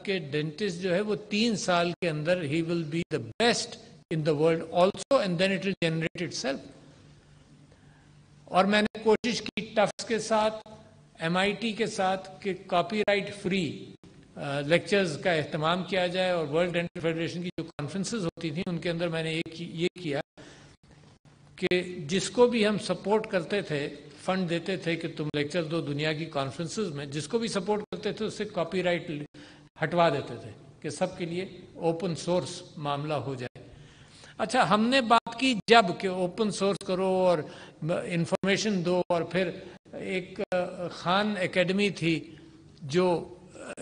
کے ڈینٹسٹ جو ہے وہ 3 سال کے اندر ہی will be the best in the world also and then it will generate itself. اور میں نے کوشش کی ٹفس کے ساتھ MIT کے ساتھ کہ کاپی رائٹ فری لیکچرز کا اہتمام کیا جائے, اور ورلڈ ڈینٹل فیڈریشن کی جو کانفرنسز ہوتی تھیں ان کے اندر میں نے یہ کیا کہ جس کو بھی ہم سپورٹ کرتے تھے, فنڈ دیتے تھے کہ تم لیکچر دو دنیا کی کانفرنسز میں, جس کو بھی سپورٹ کرتے تھے اس سے کاپی رائٹ ہٹوا دیتے تھے کہ سب کے لیے اوپن سورس معاملہ ہو جائے. اچھا, ہم نے بات کی جب کہ اوپن سورس کرو اور انفارمیشن دو, اور پھر ایک خان اکیڈمی تھی جو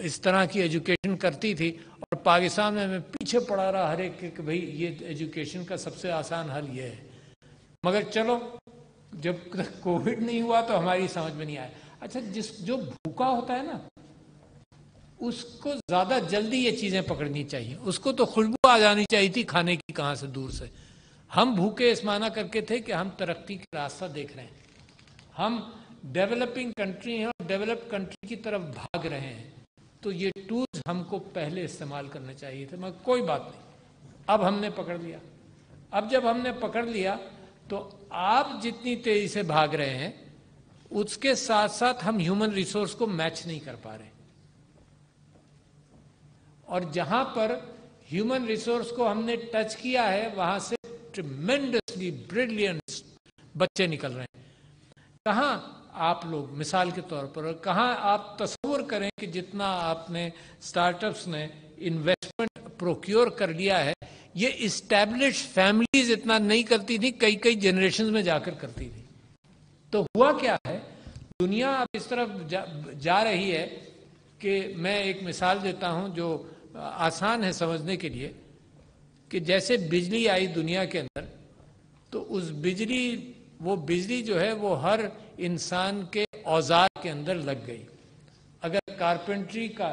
اس طرح کی ایجوکیشن کرتی تھی, اور پاکستان میں پیچھے پڑا رہا ہر ایک کہ بھئی یہ ایجوکیشن کا سب سے آسان حل یہ ہے. مگر چلو جب تک کووڈ نہیں ہوا تو ہماری سمجھ میں نہیں آیا. اچھا, جو بھوکا ہوتا ہے نا اس کو زیادہ جلدی یہ چیزیں پکڑنی چاہیے, اس کو تو خوشبو آ جانی چاہیے تھی کھانے کی کہاں سے دور سے. ہم بھوکے اس معنی کر کے تھے کہ ہم ترقی کا راستہ دیکھ رہے ہیں, ہم ڈیولپنگ کنٹری ہیں اور ڈیولپ کنٹری کی طرف بھاگ رہے ہیں, تو یہ ٹولز ہم کو پہلے استعمال کرنے چاہیے تھے. مگر کوئی بات نہیں, اب ہم نے پکڑ لیا. اب جب ہم نے پکڑ لیا تو آپ جتنی تیزی سے بھاگ رہے ہیں اس کے ساتھ ساتھ ہم ہیومن ریسورس کو میچ نہیں کر پا رہے, اور جہاں پر ہیومن ریسورس کو ہم نے ٹچ کیا ہے وہاں سے ٹریمنڈسلی بریلینٹ بچے نکل رہے ہیں. کہاں آپ لوگ مثال کے طور پر, کہاں آپ تصور کریں کہ جتنا آپ نے سٹارٹ اپس نے انویسٹمنٹ پروکیور کر لیا ہے, یہ اسٹیبلش فیملیز اتنا نہیں کرتی تھی, کئی جنریشنز میں جا کر کرتی تھی. تو ہوا کیا ہے, دنیا اب اس طرف جا رہی ہے کہ میں ایک مثال دیتا ہوں جو آسان ہے سمجھنے کے لیے, کہ جیسے بجلی آئی دنیا کے اندر, تو اس وہ بجلی جو ہے وہ ہر انسان کے اوزار کے اندر لگ گئی. اگر کارپینٹری کا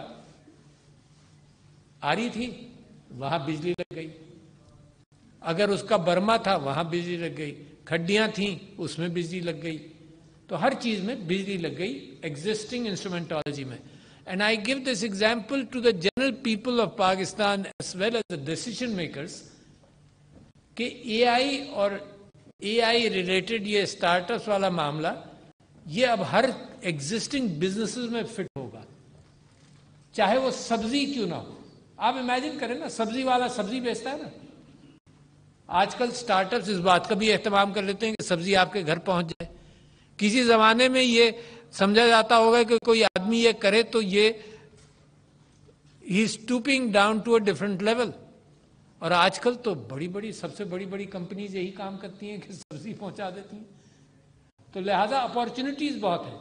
آری تھی وہاں بجلی لگ گئی, اگر اس کا برما تھا وہاں بجلی لگ گئی, کھڈیاں تھیں اس میں بجلی لگ گئی, تو ہر چیز میں بجلی لگ گئی ایگزسٹنگ انسٹرومنٹالوجی میں. And I give this example to the general people of Pakistan as well as the decision makers کہ AI اور AI ریلیٹڈ یہ سٹارٹ اپس والا معاملہ یہ اب ہر ایگزسٹنگ بزنسز میں فٹ ہوگا, چاہے وہ سبزی کیوں نہ ہو. آپ امیجن کریں نا, سبزی والا سبزی بیچتا ہے نا, آج کل سٹارٹ اپس اس بات کا بھی اہتمام کر لیتے ہیں کہ سبزی آپ کے گھر پہنچ جائے. کسی زمانے میں یہ سمجھا جاتا ہوگا کہ کوئی آدمی یہ کرے تو یہ ہی stooping down to a different level, اور آج کل تو سب سے بڑی کمپنیز یہی کام کرتی ہیں کہ سبزی پہنچا دیتی ہیں. تو لہذا اپارچونیٹیز بہت ہیں.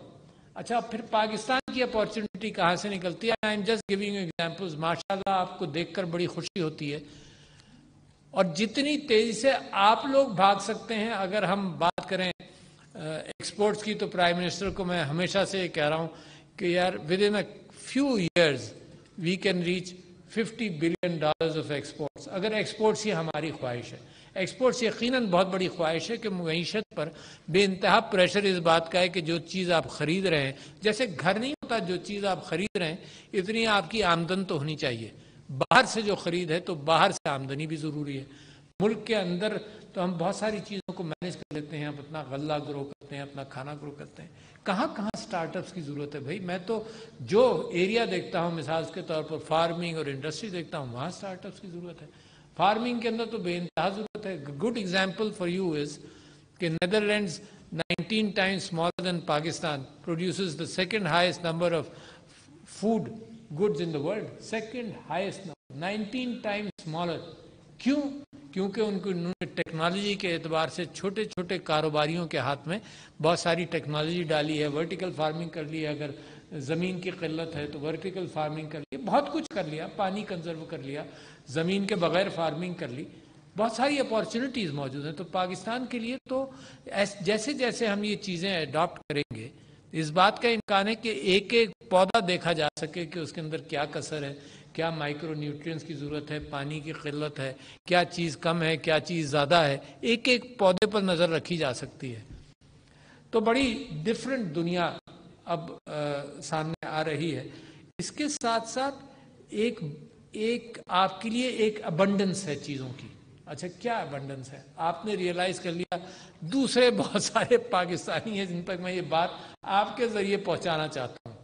اچھا, پھر پاکستان کی اپارچونیٹی کہاں سے نکلتی ہے؟ I am just giving examples. ماشاءاللہ آپ کو دیکھ کر بڑی خوشی ہوتی ہے, اور جتنی تیزی سے آپ لوگ بھاگ سکتے ہیں. اگر ہم بات کریں ایکسپورٹس کی, تو پرائم منسٹر کو میں ہمیشہ سے یہ کہہ رہا ہوں کہ یار within a few years we can reach $50 billion of exports. اگر ایکسپورٹس ہی ہماری خواہش ہے, ایکسپورٹس یقیناً بہت بڑی خواہش ہے کہ معیشت پر بے انتہا پریشر اس بات کا ہے کہ جو چیز آپ خرید رہے ہیں, جیسے گھر نہیں ہوتا, جو چیز آپ خرید رہے ہیں اتنی آپ کی آمدن تو ہونی چاہیے. باہر سے جو خرید ہے تو باہر سے آمدنی بھی ضروری ہے. ملک کے اندر تو ہم بہت ساری چیزوں کو مینیج کر لیتے ہیں, ہم اپنا غلہ گرو کرتے ہیں, اپنا کھانا گرو کرتے ہیں. کہاں سٹارٹ اپس کی ضرورت ہے بھائی؟ میں تو جو ایریا دیکھتا ہوں مثال کے طور پر فارمنگ اور انڈسٹری دیکھتا ہوں, وہاں سٹارٹ اپس کی ضرورت ہے. فارمنگ کے اندر تو بے انتہا ضرورت ہے. گڈ ایگزامپل فار یو از کہ Netherlands 19 times smaller than Pakistan produces the second highest number of food goods in the world. Second highest number, 19 times smaller. کیوں؟ کیونکہ انہوں نے ٹیکنالوجی کے اعتبار سے چھوٹے چھوٹے کاروباریوں کے ہاتھ میں بہت ساری ٹیکنالوجی ڈالی ہے. ورٹیکل فارمنگ کر لی ہے, اگر زمین کی قلت ہے تو ورٹیکل فارمنگ کر لی, بہت کچھ کر لیا, پانی کنزرو کر لیا, زمین کے بغیر فارمنگ کر لی. بہت ساری اپارچونیٹیز موجود ہیں. تو پاکستان کے لیے تو جیسے جیسے ہم یہ چیزیں اڈاپٹ کریں گے, اس بات کا امکان ہے کہ ایک ایک پودا دیکھا جا سکے کہ اس کے اندر کیا کثر ہے, کیا مائکرو نیوٹرینز کی ضرورت ہے, پانی کی قلت ہے, کیا چیز کم ہے, کیا چیز زیادہ ہے. ایک ایک پودے پر نظر رکھی جا سکتی ہے. تو بڑی ڈفرینٹ دنیا اب سامنے آ رہی ہے. اس کے ساتھ ساتھ ایک آپ کے لیے ایک ابنڈنس ہے چیزوں کی. اچھا کیا ابنڈنس ہے؟ آپ نے ریئلائز کر لیا. دوسرے بہت سارے پاکستانی ہیں جن تک میں یہ بات آپ کے ذریعے پہنچانا چاہتا ہوں.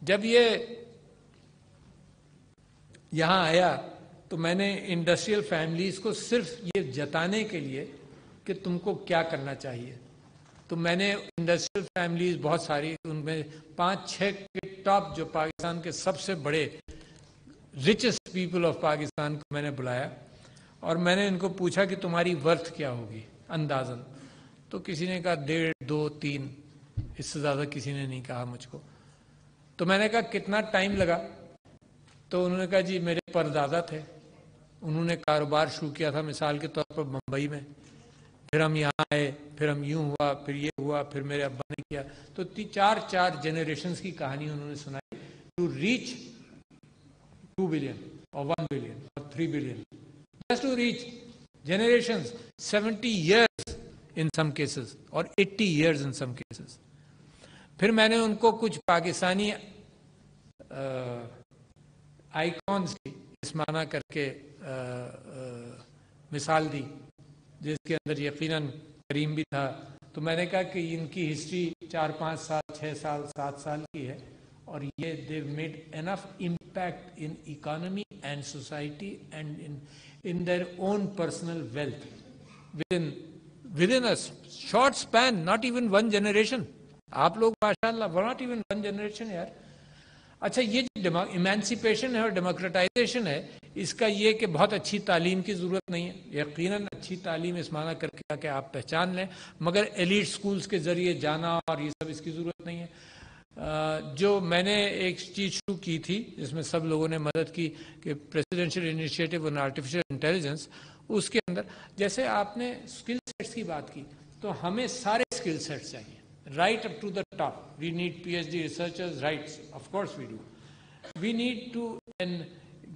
جب یہ یہاں آیا تو میں نے انڈسٹریل فیملیز کو صرف یہ جتانے کے لیے کہ تم کو کیا کرنا چاہیے، تو میں نے انڈسٹریل فیملیز بہت ساری، ان میں 5-6 کے ٹاپ جو پاکستان کے سب سے بڑے ریچسٹ پیپل آف پاکستان کو میں نے بلایا، اور میں نے ان کو پوچھا کہ تمہاری ورتھ کیا ہوگی اندازاً. تو کسی نے کہا 1.5, 2, 3، اس سے زیادہ کسی نے نہیں کہا مجھ کو. تو میں نے کہا کتنا ٹائم لگا؟ تو انہوں نے کہا جی میرے پردادا تھے، انہوں نے کاروبار شروع کیا تھا مثال کے طور پر ممبئی میں، پھر ہم یہاں آئے، پھر ہم یوں ہوا، پھر یہ ہوا، پھر میرے ابا نے کیا. تو 4 جنریشنز کی کہانی انہوں نے سنائی ٹو ریچ 2 بلین اور 1 بلین اور 3 billion. Just to reach generations, 70 years in some cases اور 80 years in some cases. پھر میں نے ان کو کچھ پاکستانی آئیکونز کی اس معنی کر کے مثال دی، جس کے اندر یقیناً کریم بھی تھا. تو میں نے کہا کہ ان کی ہسٹری 4-5 سال 6 سال 7 سال کی ہے، اور یہ they've made enough impact in economy and society and in their own personal wealth within a short span, not even 1 generation. آپ لوگ ماشاءاللہ not even 1 generation یار. اچھا یہ جو ایمانسیپیشن ہے اور ڈیموکریٹائزیشن ہے، اس کا یہ کہ بہت اچھی تعلیم کی ضرورت نہیں ہے. یقیناً اچھی تعلیم اس معنی کر کے کہ آپ پہچان لیں، مگر ایلیٹ سکولز کے ذریعے جانا اور یہ سب اس کی ضرورت نہیں ہے. جو میں نے ایک چیز شروع کی تھی جس میں سب لوگوں نے مدد کی کہ پریزیڈینشیل انیشیٹو آن آرٹیفیشل انٹیلیجنس، اس کے اندر جیسے آپ نے اسکل سیٹس کی بات کی، تو ہمیں سارے اسکل سیٹس چاہیے right up to the top. We need PhD researchers, right? Of course we do. We need to and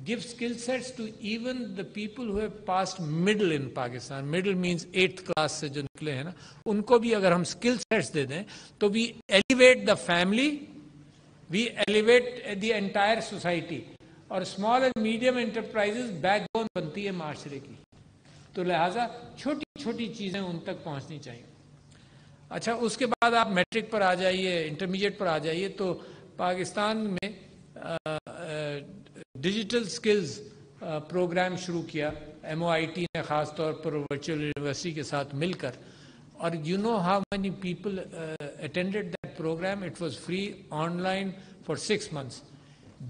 give skill sets to even the people who have passed middle in Pakistan. Middle means 8th class سے جو نکلے ہیں نا، ان کو بھی اگر ہم skill sets دے دیں تو we elevate the family, we elevate the entire society. اور small and medium enterprises backbone بنتی ہے معاشرے کی. تو لہٰذا چھوٹی چھوٹی چیزیں ان تک پہنچنی چاہیے. اچھا اس کے بعد آپ میٹرک پر آ جائیے، انٹرمیڈیٹ پر آ جائیے، تو پاکستان میں ڈیجیٹل سکلز پروگرام شروع کیا MOIT نے خاص طور پر ورچوئل یونیورسٹی کے ساتھ مل کر. اور you know how many people attended that programme? It was free online for 6 months.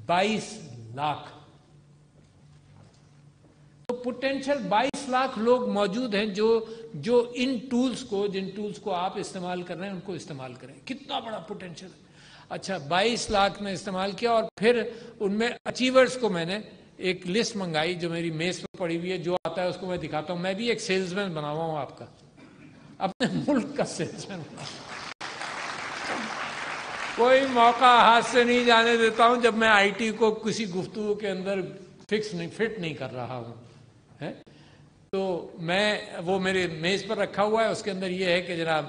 22 lakh. تو پوٹینشیل 22 لاکھ لوگ موجود ہیں جو ان ٹولز کو، جن ٹولز کو آپ استعمال کر رہے ہیں ان کو استعمال کریں. کتنا بڑا پوٹینشیل ہے. اچھا 22 لاکھ نے استعمال کیا، اور پھر ان میں اچیورز کو میں نے ایک لسٹ منگائی جو میری میز پہ پڑی ہوئی ہے، جو آتا ہے اس کو میں دکھاتا ہوں. میں بھی ایک سیلز مین بنا ہوا ہوں آپ کا، اپنے ملک کا سیلز مین بنا. کوئی موقع ہاتھ سے نہیں جانے دیتا ہوں جب میں IT کو کسی گفتگو کے اندر فٹ نہیں کر رہا ہوں. تو میں وہ میرے میز پر رکھا ہوا ہے، اس کے اندر یہ ہے کہ جناب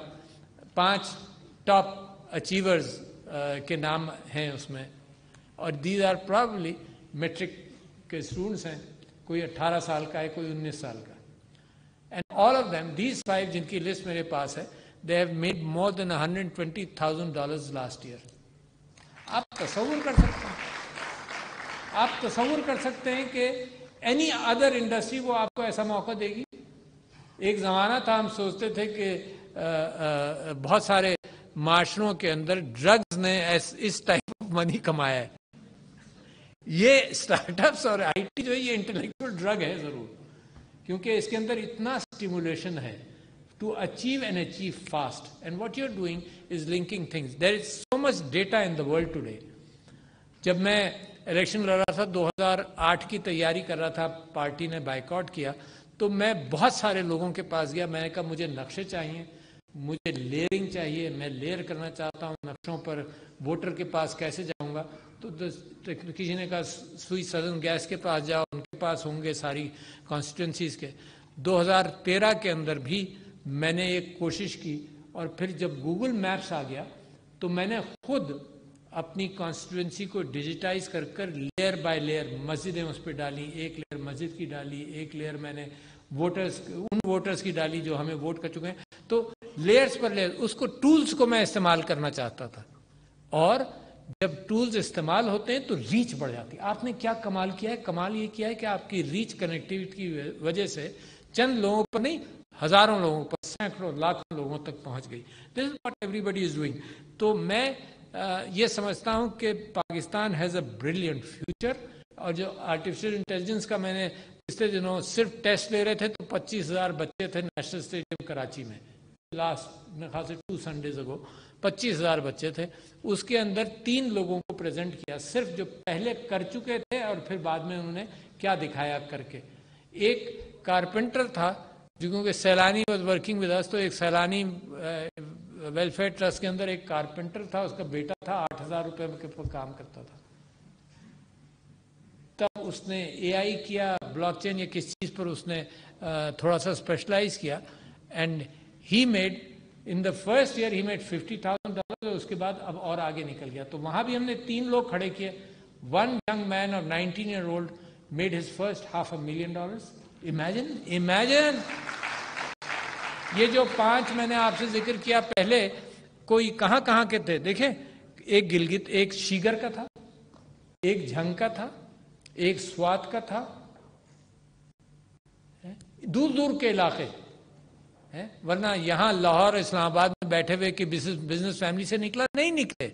5 ٹاپ اچیورز کے نام ہیں اس میں، اور دیز آر پرابلی میٹرک کے اسٹوڈنٹس ہیں. کوئی 18 سال کا ہے، کوئی 19 سال کا. And all of them these 5 جن کی لسٹ میرے پاس ہے، they have made more than $120,000 last year. آپ تصور کر سکتے ہیں، آپ تصور کر سکتے ہیں کہ اینی ادر انڈسٹری وہ آپ کو ایسا موقع دے گی؟ ایک زمانہ تھا ہم سوچتے تھے کہ بہت سارے معاشروں کے اندر ڈرگز نے اس ٹائپ آف منی کمایا ہے. یہ اسٹارٹ اپس اور IT جو ہے یہ انٹلیکچوئل ڈرگ ہے ضرور، کیونکہ اس کے اندر اتنا اسٹیمولیشن ہے to achieve and achieve fast. And what you are doing is linking things. There is so much data in the world today. جب میں الیکشن لڑ رہا تھا 2008 کی تیاری کر رہا تھا، پارٹی نے بائیکاٹ کیا، تو میں بہت سارے لوگوں کے پاس گیا. میں نے کہا مجھے نقشے چاہیے، مجھے لیئرنگ چاہیے، میں لیئر کرنا چاہتا ہوں نقشوں پر. ووٹر کے پاس کیسے جاؤں گا؟ تو کسی نے کہا سوئی سدرن گیس کے پاس جاؤ، ان کے پاس ہوں گے ساری کانسٹیٹوئنسیز کے. 2013 کے اندر بھی میں نے ایک کوشش کی، اور پھر جب گوگل میپس آ گیا تو میں نے خود اپنی کانسٹیٹوئنسی کو ڈیجیٹائز کر کر لیئر بائی لیئر مسجدیں اس پہ ڈالی، ایک لیئر مسجد کی ڈالی، ایک لیئر میں نے ان ووٹرز کی ڈالی جو ہمیں ووٹ کر چکے ہیں. تو لیئرز پر لیئر، اس کو ٹولز کو میں استعمال کرنا چاہتا تھا. اور جب ٹولز استعمال ہوتے ہیں تو ریچ بڑھ جاتی ہے. آپ نے کیا کمال کیا ہے؟ کمال یہ کیا ہے کہ آپ کی ریچ کنیکٹیوٹی کی وجہ سے چند لوگوں پر نہیں، ہزاروں لوگوں پر، سینکڑوں لاکھوں لوگوں تک پہنچ گئی. This is what everybody is doing. تو میں یہ سمجھتا ہوں کہ Pakistan has a brilliant future. اور جو آرٹیفیشیل انٹیلیجنس کا میں نے پچھلے دنوں صرف ٹیسٹ لے رہے تھے تو 25,000 بچے تھے نیشنل اسٹیڈیم کراچی میں، لاسٹ میرے خیال سے 2 سنڈیز اگو 25,000 بچے تھے. اس کے اندر 3 لوگوں کو پریزنٹ کیا، صرف جو پہلے کر چکے تھے اور پھر بعد میں انہوں نے کیا دکھایا کر کے. ایک کارپینٹر تھا کیونکہ Saylani was working with us, تو ایک سیلانی ویلفیئر ٹرسٹ کے اندر ایک کارپینٹر تھا، اس کا بیٹا تھا 8,000 روپے کے پر کام کرتا تھا. تب اس نے اے آئی کیا، بلاک چین یا کس چیز پر اس نے تھوڑا سا اسپیشلائز کیا، and he made in the first year he made $50,000. اس کے بعد اب اور آگے نکل گیا. تو وہاں بھی ہم نے 3 لوگ کھڑے کیے. One young man of 19 year old made his first $500,000. Imagine یہ جو 5 میں نے آپ سے ذکر کیا پہلے، کوئی کہاں کہاں کے تھے دیکھیں. ایک گلگت، ایک شیگر کا تھا، ایک جھنگ کا تھا، ایک سوات کا تھا، دور دور کے علاقے. ورنہ یہاں لاہور اسلام آباد میں بیٹھے ہوئے کہ بزنس فیملی سے نکلا نہیں نکلے.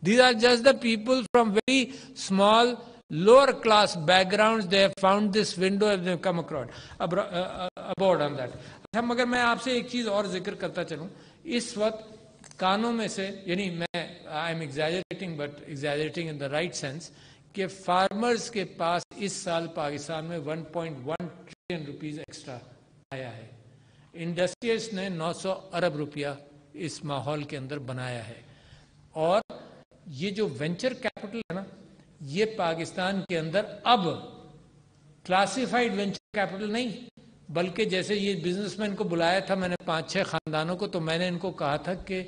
These are just the people from very small lower class backgrounds. They have found this window and they have come aboard on that. اچھا، مگر میں آپ سے ایک چیز اور ذکر کرتا چلوں. اس وقت کانوں میں سے، یعنی میں I am exaggerating but exaggerating in the right sense، کہ فارمرز کے پاس اس سال پاکستان میں 1.1 ٹریلین روپیز ایکسٹرا آیا ہے. انڈسٹریز نے 900 ارب روپیہ اس ماحول کے اندر بنایا ہے. اور یہ جو وینچر کیپٹل ہے نا، یہ پاکستان کے اندر اب کلاسیفائڈ وینچر کیپٹل نہیں، بلکہ جیسے یہ بزنس مین کو بلایا تھا میں نے 5-6 خاندانوں کو، تو میں نے ان کو کہا تھا کہ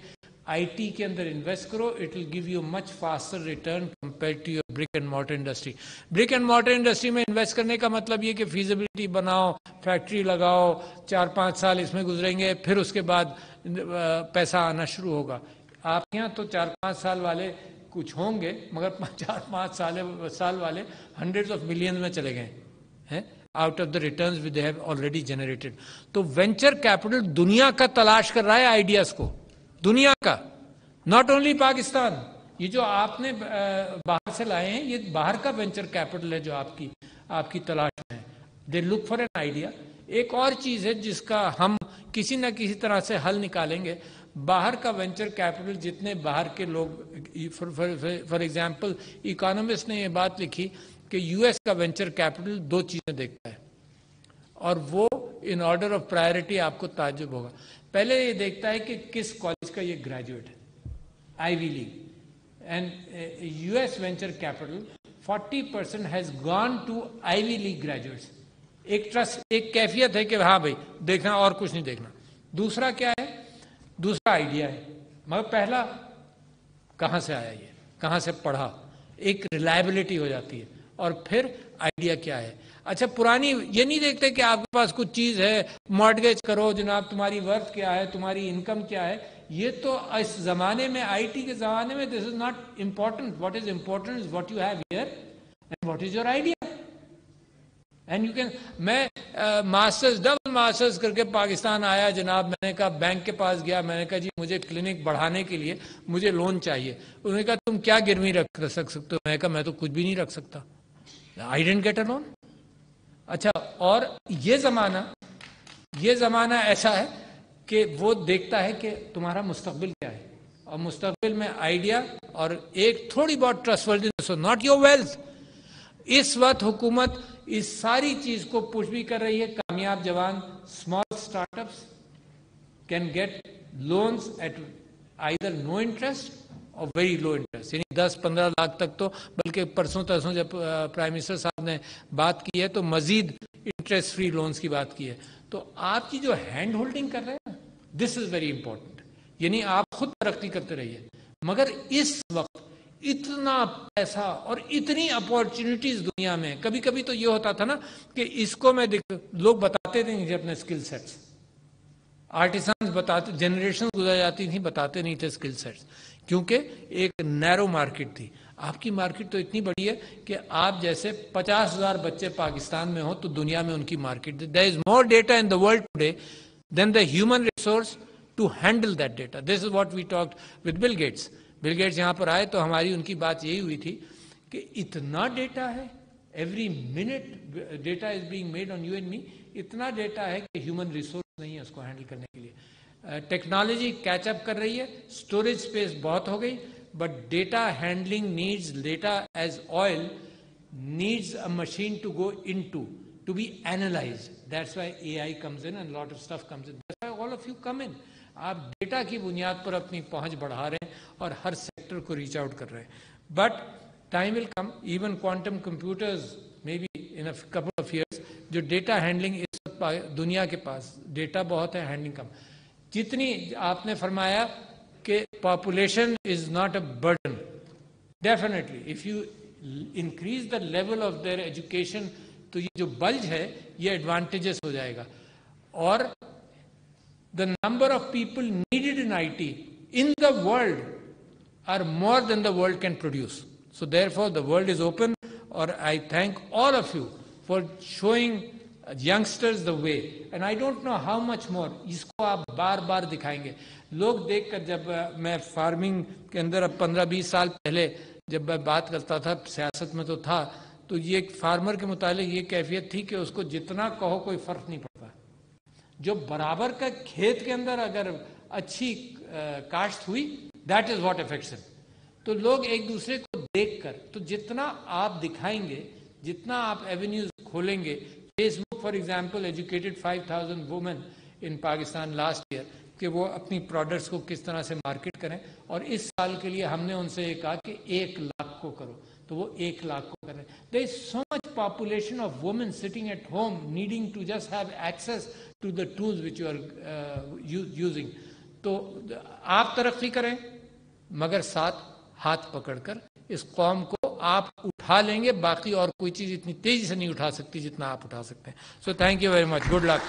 آئی ٹی کے اندر انویسٹ کرو، it will give you much faster return compare to your brick and mortar industry. Brick and mortar industry میں انویسٹ کرنے کا مطلب یہ کہ فیزیبلٹی بناؤ، فیکٹری لگاؤ، 4-5 سال اس میں گزریں گے، پھر اس کے بعد پیسہ آنا شروع ہوگا. آپ کے یہاں تو 4-5 سال والے کچھ ہوں گے، مگر 4-5 سال والے ہنڈریڈز آف ملینز میں چلے گئے ہیں out of the returns they have already generated. تو وینچر کیپٹل دنیا کا تلاش کر رہا ہے آئیڈیاز کو، دنیا کا، ناٹ اونلی پاکستان. یہ جو آپ نے باہر سے لائے ہیں یہ باہر کا وینچر کیپٹل ہے جو آپ کی تلاش میں ہے. دے لک فار این آئیڈیا. ایک اور چیز ہے جس کا ہم کسی نہ کسی طرح سے حل نکالیں گے. باہر کا وینچر کیپٹل جتنے باہر کے لوگ، فار ایگزامپل اکانومسٹ نے یہ بات لکھی کہ یو ایس کا وینچر کیپٹل 2 چیزیں دیکھتا ہے، اور وہ ان آرڈر آف پرائرٹی آپ کو تعجب ہوگا. پہلے یہ دیکھتا ہے کہ کس کالج کا یہ گریجویٹ ہے، Ivy League. And U S venture capital 40% has gone to Ivy League graduates. ایک ٹرسٹ، ایک کیفیت ہے کہ ہاں بھائی دیکھنا اور کچھ نہیں دیکھنا. دوسرا کیا ہے؟ دوسرا آئیڈیا ہے، مگر پہلا کہاں سے آیا، یہ کہاں سے پڑھا، ایک ریلائبلٹی ہو جاتی ہے. اور پھر آئیڈیا کیا ہے. اچھا، پرانی یہ نہیں دیکھتے کہ آپ کے پاس کچھ چیز ہے، مارٹگیج کرو جناب، تمہاری ورتھ کیا ہے، تمہاری انکم کیا ہے. یہ تو اس زمانے میں، آئی ٹی کے زمانے میں، this is not important. What is important is what you have here and what is your idea. And you can, میں ماسٹرز، ڈبل ماسٹرز کر کے پاکستان آیا جناب. میں نے کہا بینک کے پاس گیا، میں نے کہا جی مجھے کلینک بڑھانے کے لیے مجھے لون چاہیے. انہوں نے کہا تم کیا گروی رکھ سکتے ہو؟ میں نے کہا میں تو کچھ بھی نہیں رکھ سکتا. I didn't get a loan. اچھا، اور یہ زمانہ ایسا ہے کہ وہ دیکھتا ہے کہ تمہارا مستقبل کیا ہے، اور مستقبل میں آئیڈیا اور ایک تھوڑی بہت ٹرسٹ ورتھینس، ناٹ یور ویلتھ. اس وقت حکومت اس ساری چیز کو پش بھی کر رہی ہے. کامیاب جوان small startups can get loans at either no interest اور ویری لو انٹرسٹ، یعنی 10-15 لاکھ تک. تو بلکہ پرسوں جب پرائم منسٹر صاحب نے بات کی ہے تو مزید انٹرسٹ فری لونز کی بات کی ہے. تو آپ کی جو ہینڈ ہولڈنگ کر رہے ہیں، دس از ویری امپورٹنٹ. یعنی آپ خود ترقی کرتے رہیے، مگر اس وقت اتنا پیسہ اور اتنی اپورچونٹیز دنیا میں. کبھی کبھی تو یہ ہوتا تھا نا کہ اس کو میں لوگ بتاتے نہیں تھے اپنے اسکل سیٹس. آرٹیسنز بتاتے, جنریشن گزر جاتی تھیں, بتاتے نہیں تھے اسکل سیٹس, کیونکہ ایک نیرو مارکیٹ تھی. آپ کی مارکیٹ تو اتنی بڑی ہے کہ آپ جیسے 50,000 بچے پاکستان میں ہوں تو دنیا میں ان کی market. There is more data in the world today than the human resource to handle that data. This is what we talked with Bill Gates. Bill Gates یہاں پر آئے تو ہماری ان کی بات یہی ہوئی تھی کہ اتنا ڈیٹا ہے, every minute data is being made on you and me. اتنا ڈیٹا ہے کہ ہیومن ریسورس نہیں ہے اس کو ہینڈل کرنے کے لیے. ٹیکنالوجی کیچ اپ کر رہی ہے, اسٹوریج اسپیس بہت ہو گئی, but data handling needs data as oil, needs a machine to go into, to be analyzed. That's why AI comes in and a lot of stuff comes in. That's why all of you come in. آپ data کی بنیاد پر اپنی پہنچ بڑھا رہے ہیں اور ہر سیکٹر کو ریچ آؤٹ کر رہے ہیں. But time will come, even quantum computers may be in a couple of years, جو ڈیٹا ہینڈلنگ اس وقت دنیا کے پاس ڈیٹا بہت ہے, ہینڈلنگ کم. جتنی آپ نے فرمایا کہ population is not a burden, definitely if you increase the level of their education تو یہ جو بلج ہے یہ ایڈوانٹیجز ہو جائے گا. اور the number of people needed in IT in the world are more than the world can produce. So therefore the world is open, or I thank all of you for showing youngsters the way, and I don't know how much more. اس کو آپ بار بار دکھائیں گے. لوگ دیکھ کر, جب میں farming کے اندر اب 15-20 سال پہلے جب میں بات کرتا تھا, سیاست میں تو تھا, تو یہ ایک فارمر کے متعلق یہ کیفیت تھی کہ اس کو جتنا کہو کوئی فرق نہیں پڑتا. جو برابر کا کھیت کے اندر اگر اچھی کاشت ہوئی, دیٹ از واٹ افیکٹس ہم. تو لوگ ایک دوسرے کو دیکھ کر, تو جتنا آپ دکھائیں گے, جتنا آپ ایونیوز کھولیں گے. Facebook for example educated 5,000 women in Pakistan last year کہ وہ اپنی پروڈکٹس کو کس طرح سے مارکیٹ کریں, اور اس سال کے لیے ہم نے ان سے یہ کہا کہ 1 لاکھ کو کرو, تو وہ 1 لاکھ کو کر رہے ہیں. There is so much population of women sitting at home needing to just have access to the tools which you are using. تو آپ ترقی کریں مگر ساتھ ہاتھ پکڑ کر اس قوم کو آپ اٹھا لیں گے. باقی اور کوئی چیز اتنی تیزی سے نہیں اٹھا سکتی جتنا آپ اٹھا سکتے ہیں. So thank you very much, good luck.